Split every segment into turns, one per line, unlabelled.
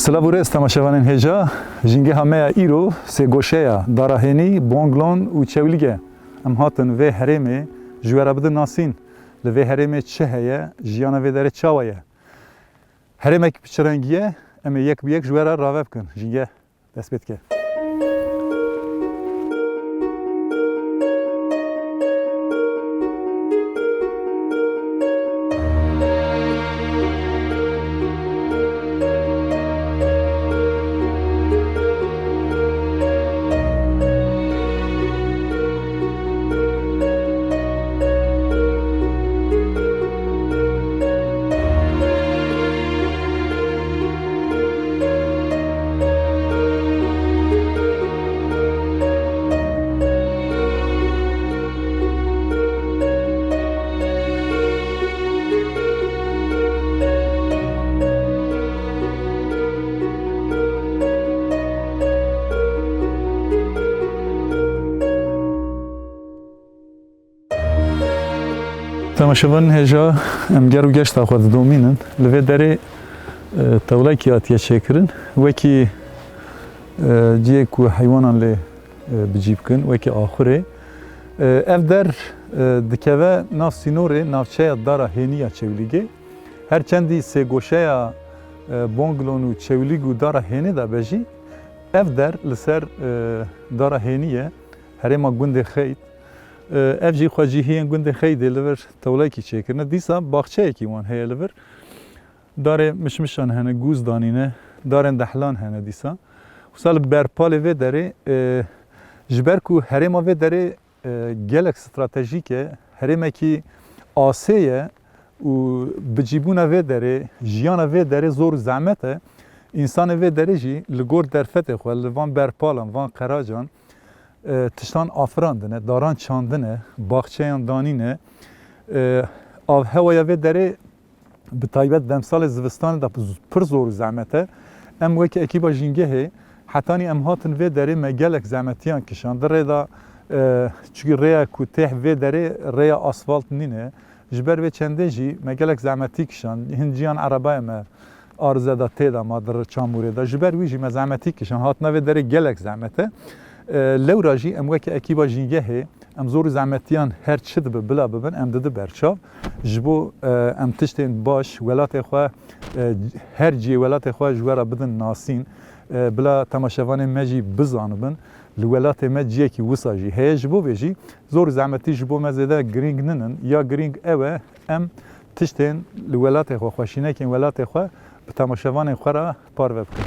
Slavures tamaşavanên hêja, jîngeha me ya îro sê goşeya Darahenî, Bonglon û Çewlîge em hatin vê herêmê ji were bidin nasîn. Li vê herêmê çi heye, jiyana vê derê çawa ye? Herêmek piçirengî ye, em ê yek bi yek ji were rave bikin. Jînge dest pê dike. Temaşavanên hêja em ger û geşta xwe didomînin. Li vê derê tewlekî hatiye çêkirin. Wekî ciyê ku heywanan lê bicî bikin, wekî axurê. Ev der dikeve nav sînorê navçeya Darahenî ya Çewlîgê. Her çendî sêgoşeya Bonglon û Çewlîg û Darahenî de bejî. Ev der li ser Darahenî ye, herêma gundê Xeyt. Ev jî xwe cihiyên gundê Xeydê li vir tewlekî çêkirine. Dîsa baxçeyekî wan heye li vir. Darê mişmişan hene, gûz danîne, darên dehlan hene dîsa. Wisa li berpalê vê derê ji ber ku herêma vê derê gelek stratejîk e, herêmekî asê ye û bicîbûna vê derê, jiyana vê derê zor û zehmet e. İnsanê vê derê jî li gor derfetê xwe, li van berpalan, van qeracan tiştan afirandine, daran çandine, baxçeyan danîne. Av hewaya vê derê bi taybet demsalê zivistanê de pir zor û zehmet e. Em wekî ekîba jîngehê hetanî em hatin vê derê me gelek zehmetiyan kişan. Di rê da çünkü rêya ku têh vê derê rêya asfalt nîne. Ji ber vê çendê jî me gelek zehmetî kişan. Hin ciyan arabaya me arıza da tê da ma dir çamûrê da. Ji ber wî jî me zehmetî kişan. Hatina vê derê gelek zehmet e. Lewra jî em wekî ekîba jîngehê em zor û zehmetiyan her çi dibe bila bibin em didi berçav. Ji bo em tiştên baş welatê xwe her ciyê welatê xwe ji were bidin nasîn. Bila temaşevanên me jî bizanibin. Li welatê me ciyekî wisa jî heye ji bo vê jî zor û zehmetî ji bo me zêde girîng ninin. Ya girîng ew e em tiştên li welatê xwe, xweşînekên welatê xwe bi temaşevanên xwe re parve bikin.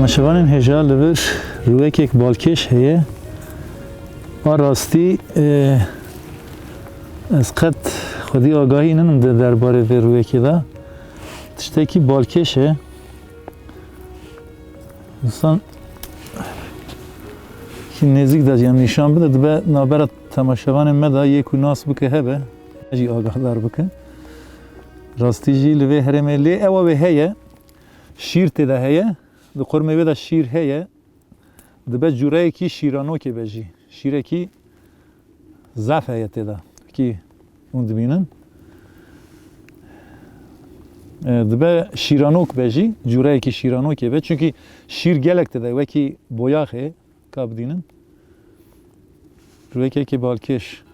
تماشاوان هجا لبر رویک یک بالکش هیه راستی از قد خودی آگاهی ننده درباره رویکی دا تشتکی بالکشه دوستان که نزدیک دا جیم نشان بده دبه نابرد تماشاوان مدا یکو ناس بکه هبه اجی آگاه دار بکن راستی جی لوی هرمه لی اوه به هیه شیر تده هیه دو قرمه بده شیر هیه دبه جوره کی شیرانو که بجی شیره کی زف هیه تده کی اون دبینن دبه شیرانوک بجی جوره کی شیرانو که بجی چونکی شیر گلک تده وکی بویاخه که بدینن روی که بالکش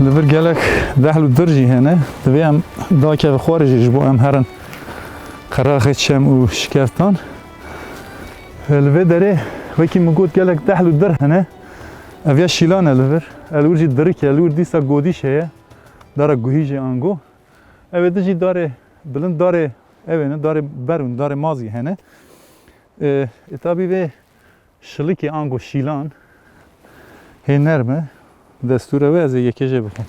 لبر گلک دهلو درجی هنه دویم دا که خارجیش بو ام هرن قراخت شم و شکفتان لبر داره وکی مگود گلک دهلو در هنه اویا شیلانه لبر الور جی دره که الور دیسا گودیش هیه داره گوهیجی آنگو اوه دجی داره بلند داره اوه نه داره برون داره مازی هنه اتابی به شلکی آنگو شیلان هی نرمه دستور اوه از یکی جه بخون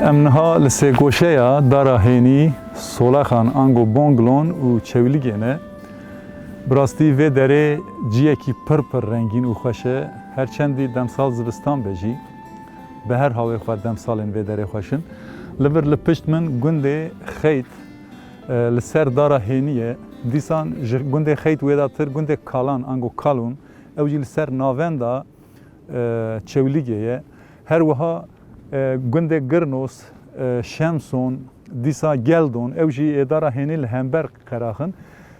امنها لسه گوشه یا داره هینی سولاخان آنگو بونگلون و چولیگینه براستی و داره جیه کی پر رنگین و خوشه هرچندی دمسال زبستان بجی به هر هاوی خود دمسالین و داره خوشن لبر لپشت من گنده خیت لسر داره هینیه دیسان گنده خیت ویدا تر گنده کالان آنگو کالون او جی لسر ناوندا چولیگیه هر وها گنده گرنوس شمسون دیسا گلدون اوجی اداره هنیل همبر قراخن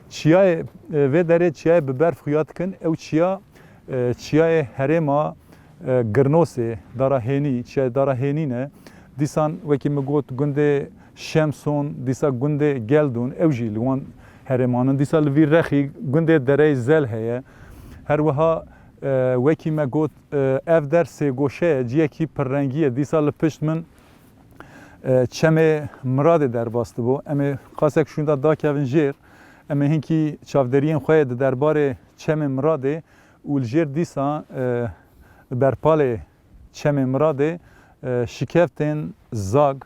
چیای و داره چیای ببرف خیات کن او چیای هرما گرنوسه داره هنی چیای داره هنی نه دیسان وکی مگوت گنده شمسون دیسا گنده گلدون اوجی لوان هرمانن دیسا لوی رخی گنده دره زل هیه هر وها وکی مگوت اف در سه گوشه جیه کی پررنگیه دیسا لپشت من چمه مراد در باسته بو اما قاسک شونده دا کهون جیر اما هنکی چافدرین خواهد درباره چمه مراده و الجیر دیسا برپال چمه مراده شکفتن زاگ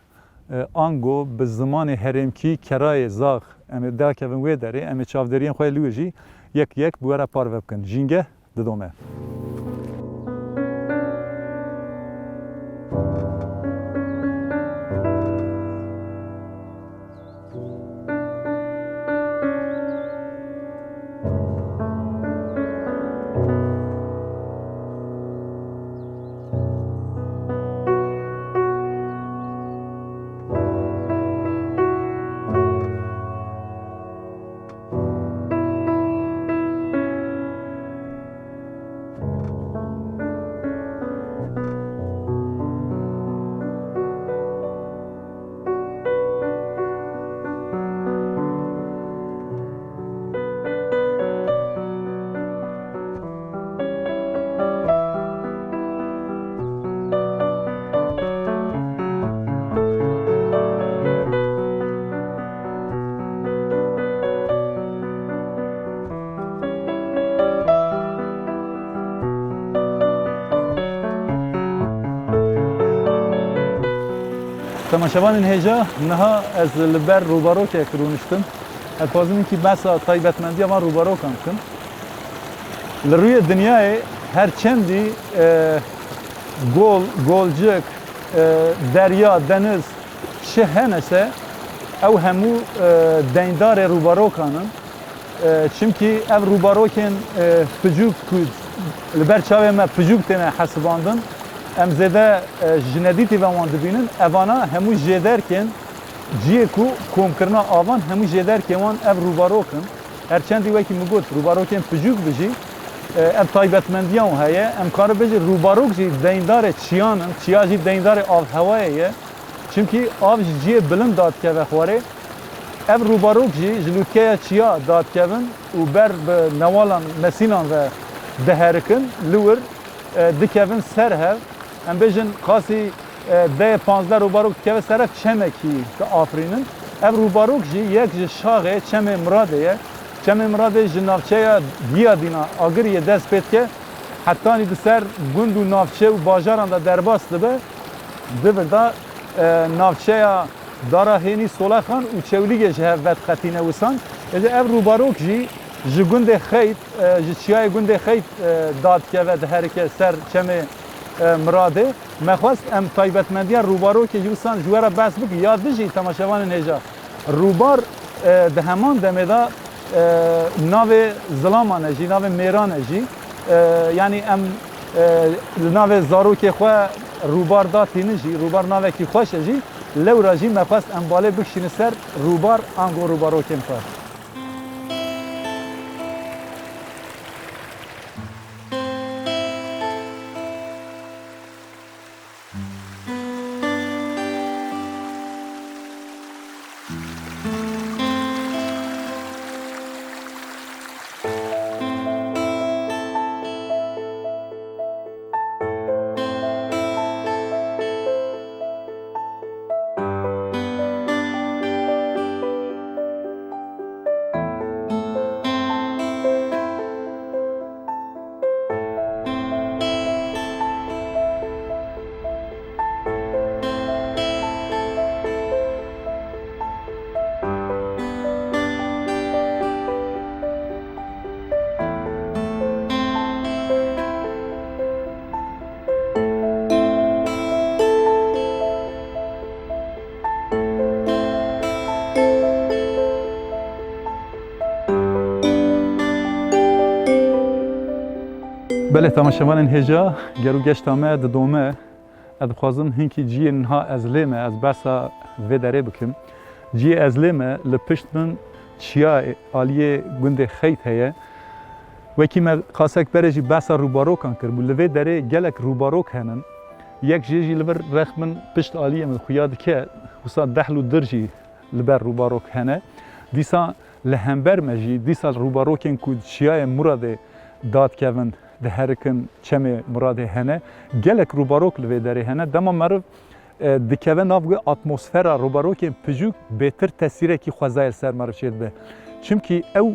آنگو به زمان هرمکی کرای زاگ اما دا کهون وی داره اما چافدرین خواهد لوجی یک بوره پار وبکن جینگه ددومه تماشاوان هجا نها از لبر روبارو که کرونشتم الفازم کی بس طیبتمندی ما روبارو کم لروی دنیای هر چندی گولجک دریا دنز شهنسه او همو دیندار روبارو کانن چمکی او روبارو کن پجوک کود لبر چاوی ما پجوک تنه حسباندن ام زده جندیتی و وان دبینن اوانا همو جدر کن جیه کو کوم کرنا آوان همو جدر کن وان او روبارو کن هرچندی وکی مگود روبارو کن پجوک بجی ام تایبتمندیان هایه ام کار بجی روباروک جی دیندار چیانن چیا جی دیندار آب هوایه چمکی آب جیه بلند داد که و خواره ev rubarok jî ji lûtkeya çiya dadkevin û ber bi newalan mesînan ve diherikin li wir dikevin ser hev em bêjin qasî dê 15 rubarok dikeve ser hev çemekî di afrînin ev rubarok jî yek ji şaxê çemê Miradê ye çemê Miradê ji navçeya Diyadîna Agiriyê dest pê dike hettanî di ser gund û navçe û bajaran da derbas dibe di vir da navçeya dara hênî Solaxan û çewligê ji hev vedxetîne wisan ev rubarok jî ji gundê Xeyt ji çiyayê gundê Xeyt dadkeve diherike ser çemê Miradê me xwest em taybetmendiya rubarokê jî wisan ji we re behs bikin ya dijî temaşevanên hêja rubar di heman demê da navê zilaman e jî navê mêran e jî yanî em li navê zarokê xwe rubar datînin jî rubar navekî xweş e jî lewra jî me xwest em balê bikişînin ser rubar ango rubarokên xwe. Belê temaşevanên hêja gero geşta me di dome ez dixwazim hinkî ciyê niha ez lê me ez behsa vê derê bikim ciyê ez lê me li pişt min çiya aliyê gundê Xeyt heye wekî me qasek berê jî behsa rûbarokan kiribû li vê derê gelek rûbarok henin yek jê jî li vir rex min pişt aliyê min xuya dike wisa dehl û dir jî li ber rûbarok hene dîsa li hember me jî dîsa rûbarokên ku çiyayê Miradê dadkevin diherikin çemê Miradê hene gelek rûbarok li vê derê hene dema meriv dikeve nav atmosfera rûbarokên pijûk bêtir tesîrekî xwezayê ser meriv çê dibe çimkî ew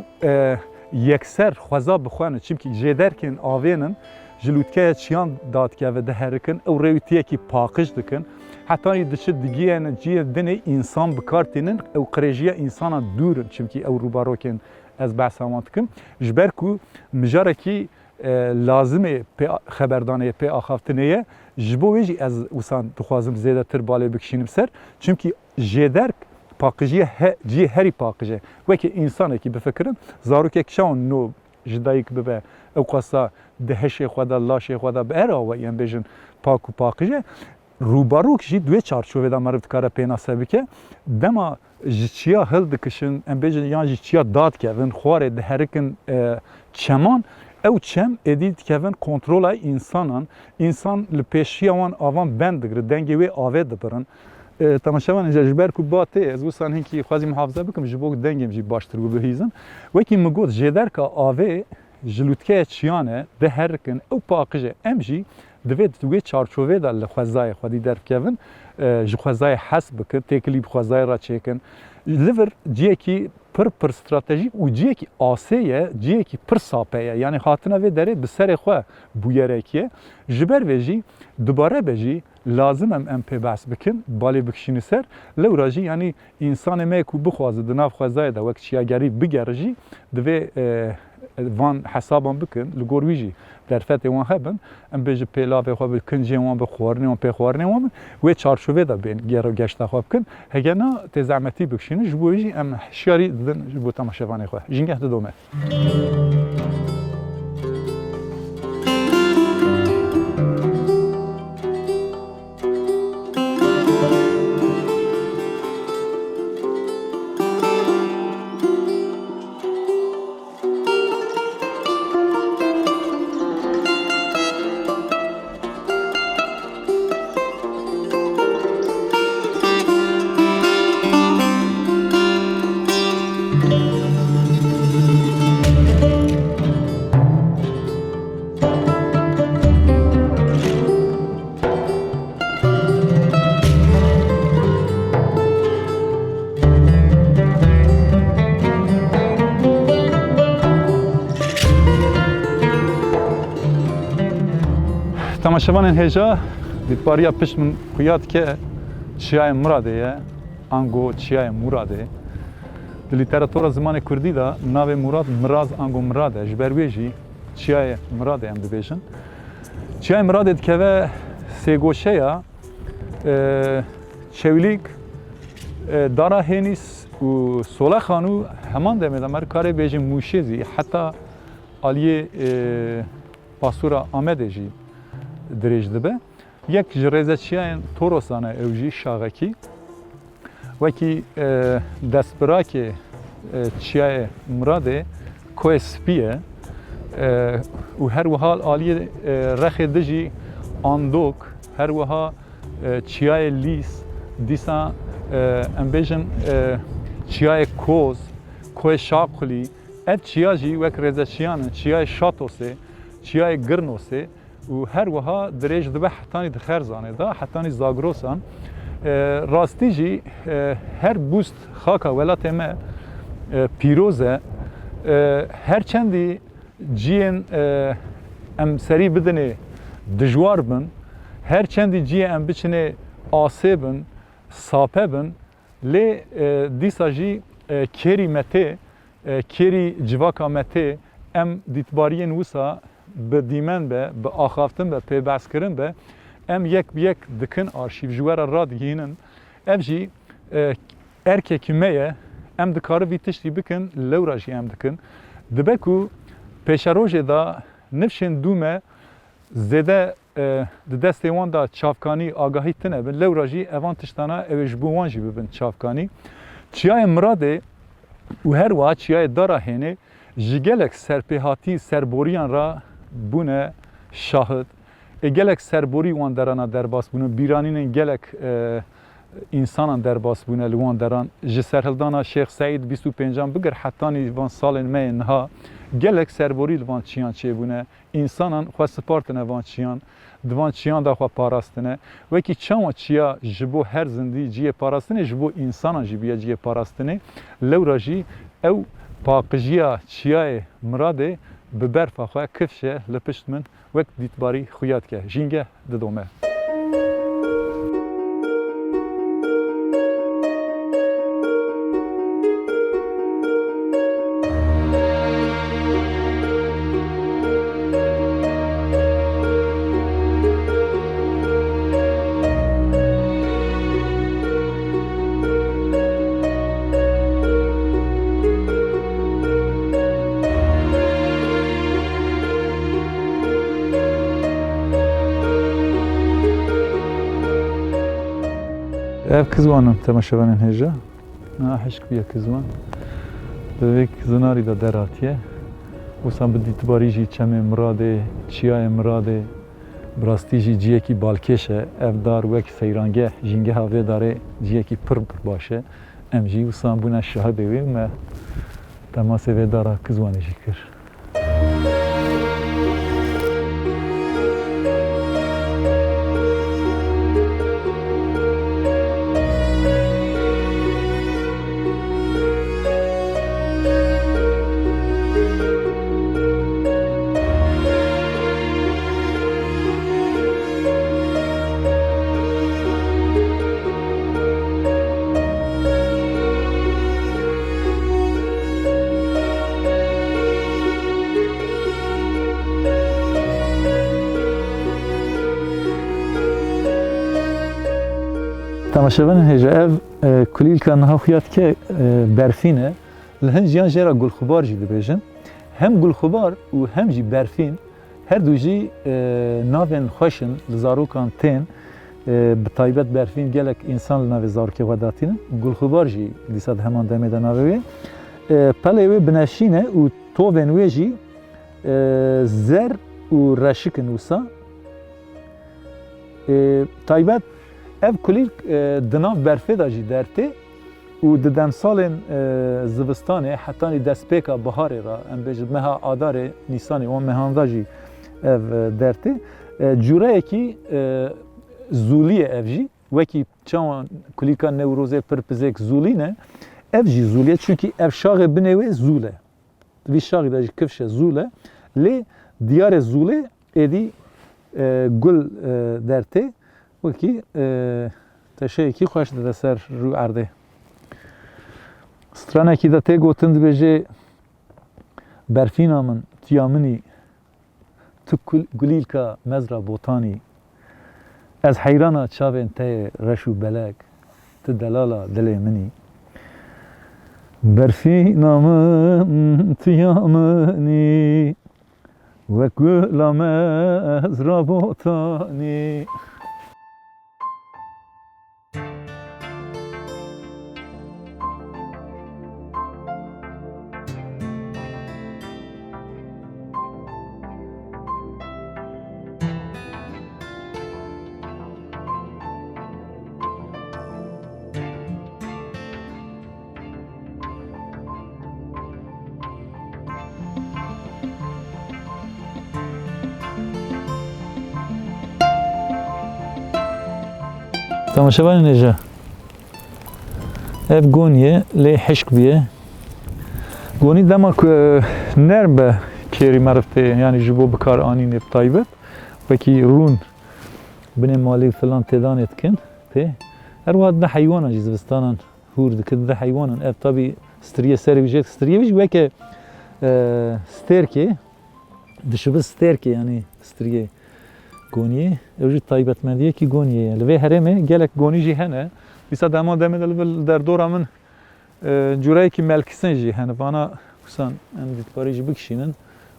yekser xweza bixwanin çimkî jêderkên avênin ji lûtkeya çiyan dadkeve diherikin ew rêwîtiyekî paqij dikin hetanî diçi digiyên ciyê dinê însan bikartînin ew qirêjiya însanan dûrin çimkî ew rûbarokên ez behsa wan dikim ji ber ku mijarekî lazimê xeberdaniyê pê axaftinê ji bo wê jî ez wisan dixwazim zêdetir balê bikişînim ser çimkî jêderk paqijiyê ciyê herî paqij e wekî însanekî bifikirin zarokek şawan nû ji dayîk bibe ew qasa di heşê xwe da laşê xwe da bi era we yên bêjin pak û paqij e rûbarok jî duê çarçovê de meriv dikare pênase bike dema ji çiya hil dikişin em bêjin yan jî çiya dadkevin xwarê diherikin çeman ew çem êdî dikevin kontrola însanan însan li pêşiya wan avan bend digire dengê wê avê dibirin temaşevan ji ber ku batê ez wisan hinkî xwazî muhafize bikim ji bo dengêm jî baştir bibihîzin wekî min got jêderka avê ji lûtkeya çiyan e diherikin ew paqij e em jî divê wê çarçovê de li xwezayê xwedî derkevin ji xwezayê hes bikin têkilî bi xwezayê re çêkin li vir ciyekî پر استراتژیک و جیکی آسیه جیکی پر ساپیه یعنی خاطنا و داره بسر خو بویره که جبر وجی دوباره بجی لازم ام پی بحث بکن بالی بکشینی سر لو راجی یعنی انسان ما کو بخوازه دناف خوازه ده وقت چیاگری بگرجی دوی وان حسابم بکن لگورویجی در فت وان هبن ام بجی پیلا به خو بکنجی وان بخورنی وان بخورنی وان و چارچوبه ده بین گرو گشت خو بکن هگنا تزعمتی بکشینی جبویجی ام شیاری دن جبو تماشاوانی خو جینگه دومه تماشاوان هجا دیپاریا پشت من خویاد که چیای مراده یه انگو چیای مراده در لیتراتورا زمان کردی دا ناو مراد مراز انگو مراده جبرویجی چیای مراده هم دبیجن چیای مراده دکوه سیگوشه یا چولیک دارا هنیس و سوله خانو همان دمیده مر کاره بیجی موشیزی حتی آلیه پاسورا آمده جی درێژ دەبێ یەک ji rêzeçiyayên Torosان e ew jî şaxekî wekî destbirakê çiyayê Miradê koyê spî ye û her wiha aliyê rexê de jî andok her wiha çiyayê lîs dîsa em bêjin çiyayê koz koyê şaqulî ev çiya jî wek rêzeçiyan in çiyayê Şatosê çiyayê Girnosê و هر وها درێژ دبه حتانی دخرزانه دا حتانی زاگروسان راستی جی هر بوست خاکا ولات ما پیروزه هر چندی جیان ام سری بدنه دجوار بن هر چندی جی ام بچنه آسه بن ساپه بن لی دیسا جی کری مته کری جواکا مته ام دیتبارین وسا به دیمن به آخافتن به پیبست کردن به ام یک دکن آرشیو جوار را دیگینن ام جی erkek meye em dikare vî tiştî bikin lewra jî em dikin dibe ku pêşerojê da nifşên dûme zêde di destê wan da çavkanî agahî tune bin lewra jî evan tiştana ew ê ji bo wan jî bibin çavkanî çiyayê Miradê û her wiha çiyayê Dara Hênê ji gelek serpêhatî serboriyan ra bûne şahid gelek serborî wan derana derbas bûne bîranînên gelek insanan derbas bûne li wan deran ji serhildana Şêx Seîd 25 bigir hetanî van salên me yên niha gelek serborî li van çiyan çêbûne insanan xwe spartine van çiyan di van çiyan da xwe parastine wekî çawa çiya ji bo her zindî ciyê parastinê ji bo insanan jî biye ciyê parastinê lewra jî ew paqijiya çiyayê Miradê bi berfa xwe kifşe li pişt min wek dîtbarî xuya dike jîngeh didome. Ev kızvanım temaşavanın heja. Aşk bir kızvan. Ve kızınari da deratiye. O sam bi ditibari jî çemê Miradê, çiyayê Miradê, birastî jî ciyekî balkêş e, ev dar wek seyrangeh, jîngeha vê darê ciyekî pir baş e. Em jî wisa bûne şahidê wê me temasê vê dara kızwanê jî kir. تماشاvan hêja ev kulîlka niha xuyat ke berfîn e li hin jiyan jêra gulxubar jî dibêjin hem gulxubar û hem jî berfîn her du jî navên xweş in li zarokan tên bi taybet berfîn gelek însan li navê zarokê xwe datînin gulxubar jî dîsa di heman demê de navê wê pelê wê bineşîne û tovên wê jî zer û reşik in wisa taybet ev kulîlk di nav berfê de jî dertê û di demsalên zivistanê hetanî destpêka biharê ra em bêjin meha adarê nîsanê wan mehan da jî ev dertê cûreyekî zûlî ye ev jî wekî çawan kulîlka newrozê pir pizêk zûlî ne ev jî zûl ye çünkü ev şaxê binê wê zûl e vî şaxê de jî kifşe zûl e lê diyarê zûlê êdî gul dertê wekî teşeyekî xweş dide ser rû erdê. Stranekî de tê gotin dibêje berfîna min tiya minî tu gulîlka mezra botanî ez heyrana çavên te yê reş û belek tu delala dilê minî berfîna min tiya minî wek gula mezra botanî. Tamaşavan hêja ev gonî lê hişk bîye gonî dema ku nerm be kêrî meriv tê yanî ji bo bikar anînê bi taybet wekî rûn binê malê filan têdanê dikin tê her wiha di heywanan jî zivistanan hûr dikin di heywanan ev tabî striyê serê wî jê striyê wî jî weke stêrkê dişibi stêrkê yanî striyê goniyê ew jî taybetmendiyekî goniyê ye li vê herêmê gelek gonî jî hene dîsa dema demê de li derdora min cûreyekî melkîsin jî hene vana wisa em dîtbarî jî bikişînin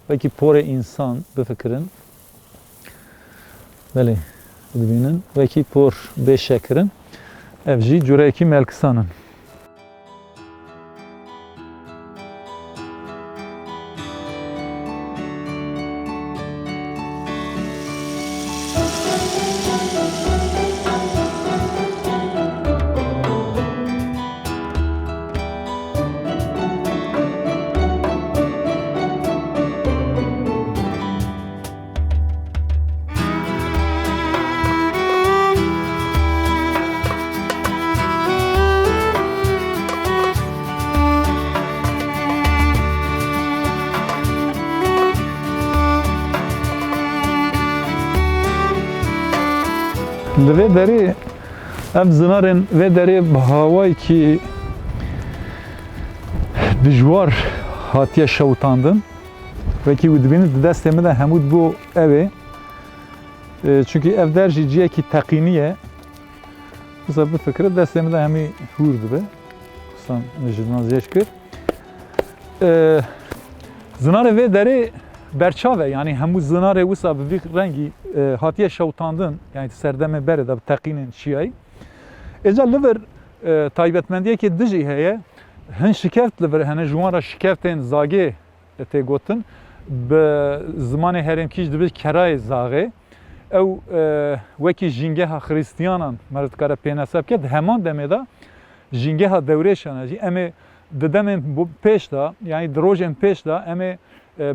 wekî porê însan bifikirin belê dibînin wekî por bêşekirin ev jî cûreyekî melkîsan in. Li vê derê ev zinarên vê derê bi hawayekî dijwar hatiye şewitandin wekî wî dibînin di destê min de hemû bo ev ê çünkü ev der jî ciyekî teqînî ye wisa bifikire destê min de hemî hûr dibe wisa min ji naziyê kir zinarê vê derê berçav e yanî hemû zinarê wisa bi vî rengî hatiye şewitandin yani serdemê berê de bi teqînên çiyayî êca li vir taybetmendiyekê di jî heye hin şikeft li vir hene ji wan re şikeftên zagê tê gotin bi zimanê herêmkî jî dibe kerayê zaxê ew wekî jîngeha xrîstiyanan me dikare pênaseb bike di heman demê de jîngeha dewrêşan jî em ê di demên pêş de yani di rojên pêş de em ê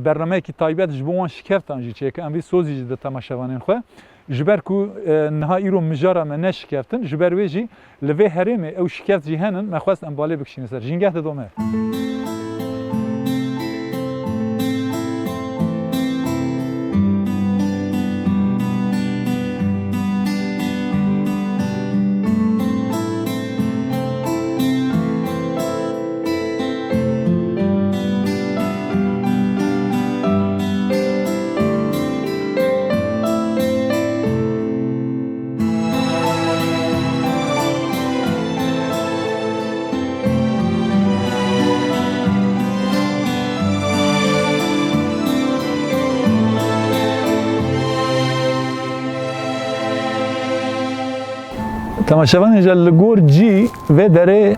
bernameyekî taybet ji bo wan şikeftan jî çêke em vî sozî jî di temaşevanên xwe ji ber ku niha îro mijara me neşikeftin ji ber wê jî li vê herêmê ew şikeft jî henin me xwest em balê bikişînin ser jîngeh didome. تماشاوان اینجا لگور جی و داره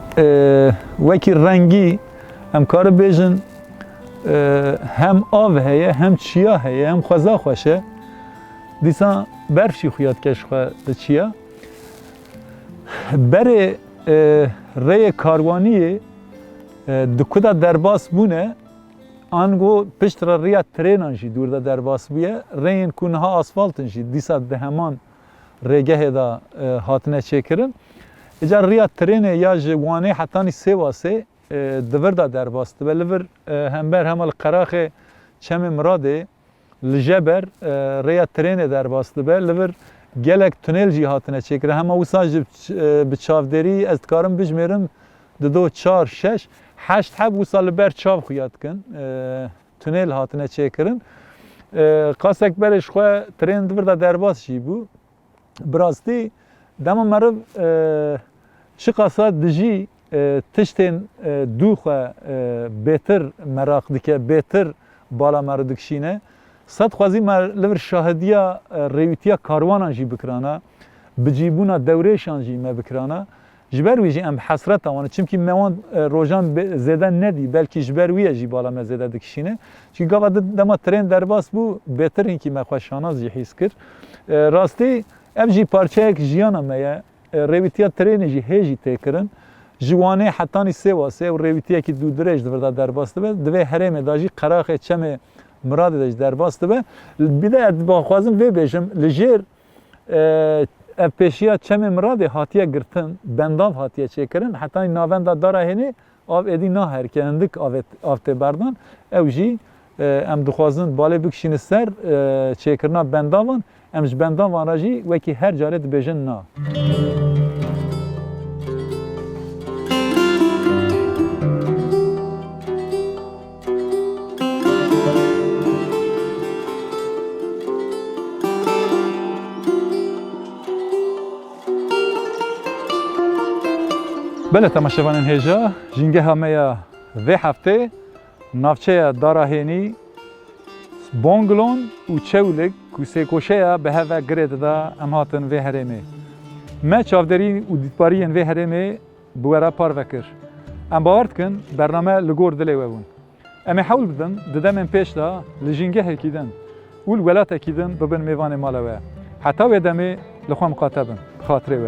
وکی رنگی هم کار بیجن هم آو هیه هم چیا هیه هم خوزا خوشه دیسا برف شی خویاد کش خواه چیا بره ری کاروانی دکودا درباس بونه آنگو پشت را ریا ترینان جی دور دا درباس بیه رین کنها آسفالتن جی دیسا دهمان ریگه دا هاتنه چکرن اجا ریا ترین یا جوانه حتانی سه واسه دور دا درباس دبه لور همبر همال قراخ چم مراده لجبر ریا ترین درباس دبه لور گلک تونل جی هاتنه چکره همه وساج بچافدری از کارم بجمیرم دو چار شش هشت حب وصل بر چاو خویاد کن تونل هاتنه چکرن قاسک برش خواه ترین دور دا درباس جی بو براستی دما مرو شقاسا دجی تشتین دو خواه بهتر مراق دکه بهتر بالا مرو دکشینه صد خوازی مر لور شاهدیا ریوتیا کاروانان جی بکرانا بجیبونا دورهشان جی ما بکرانا جبر ویجی ام حسرت آوانه چمکی موان روزان زیده ندی بلکی جبر ویه جی بالا ما زیده دکشینه چی گاوا دما ترین درباس بو بهتر اینکی ما خواه شاناز جی حیث کرد راستی ام جی پارچه یک جیانا مایه ریوتیا ترین جی هیجی تکرن جوانه حتانی سه واسه و ریوتیا کی دو درج دوردا درباس دوه هرم داجی قراخ چمه مراد داشت درباس دبه بیده با خوازم وی بیشم لجیر پیشیا چم مراد هاتیه گرتن بنداو هاتیه چکرن حتی ناوند داره هنی آب ادی نه هر که اندک آفت بردان او جی ام دخوازن بالا بکشین سر چکرنا بنداوان امش بنداوان راجی وکی هر جاره بیشن نه بله تماشاوانان هجا جنگه همه و هفته نافچه داراهینی بانگلون و چولک کوسه کوشه به هوا گرید دا امهاتن و هرمه ما چافدری و دیدباری و هرمه بورا پار وکر ام باورد کن برنامه لگور دلی وون ام حاول بدن ددم پیش دا لجنگه هکیدن و الولات هکیدن ببن میوان مالوه حتی و دمه لخوام قاتبن خاطره و